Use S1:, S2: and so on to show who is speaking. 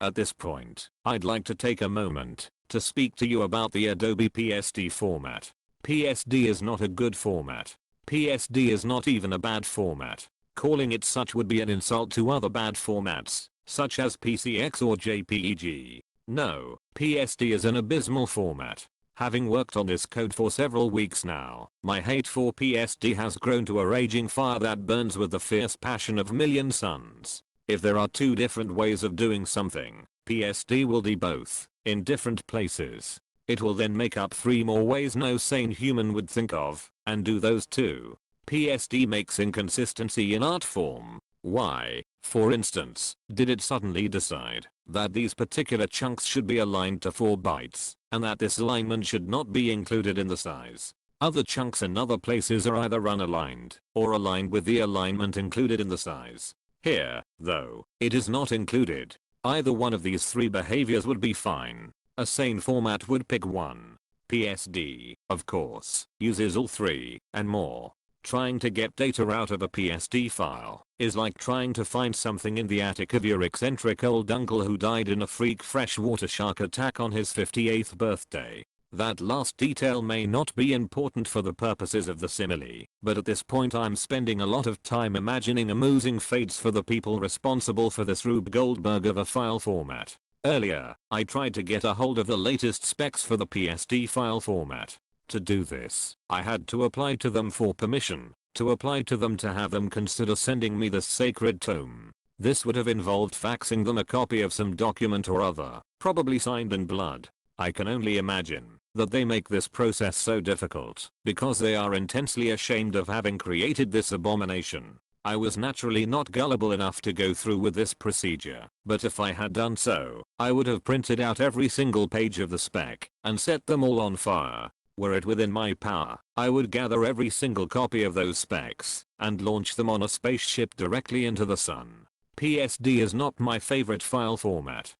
S1: At this point, I'd like to take a moment to speak to you about the Adobe PSD format. PSD is not a good format. PSD is not even a bad format. Calling it such would be an insult to other bad formats, such as PCX or JPEG. No, PSD is an abysmal format. Having worked on this code for several weeks now, my hate for PSD has grown to a raging fire that burns with the fierce passion of a million suns. If there are two different ways of doing something, PSD will do both, in different places. It will then make up 3 more ways no sane human would think of, and do those too. PSD makes inconsistency in art form. Why, for instance, did it suddenly decide that these particular chunks should be aligned to 4 bytes, and that this alignment should not be included in the size? Other chunks in other places are either unaligned, or aligned with the alignment included in the size. Here, though, it is not included. Either one of these 3 behaviors would be fine. A sane format would pick one. PSD, of course, uses all 3, and more. Trying to get data out of a PSD file is like trying to find something in the attic of your eccentric old uncle who died in a freak freshwater shark attack on his 58th birthday. That last detail may not be important for the purposes of the simile, but at this point I'm spending a lot of time imagining amusing fates for the people responsible for this Rube Goldberg of a file format. Earlier, I tried to get a hold of the latest specs for the PSD file format. To do this, I had to apply to them for permission, to apply to them to have them consider sending me this sacred tome. This would have involved faxing them a copy of some document or other, probably signed in blood. I can only imagine that they make this process so difficult because they are intensely ashamed of having created this abomination. I was naturally not gullible enough to go through with this procedure, but if I had done so, I would have printed out every single page of the spec and set them all on fire. Were it within my power, I would gather every single copy of those specs and launch them on a spaceship directly into the sun. PSD is not my favorite file format.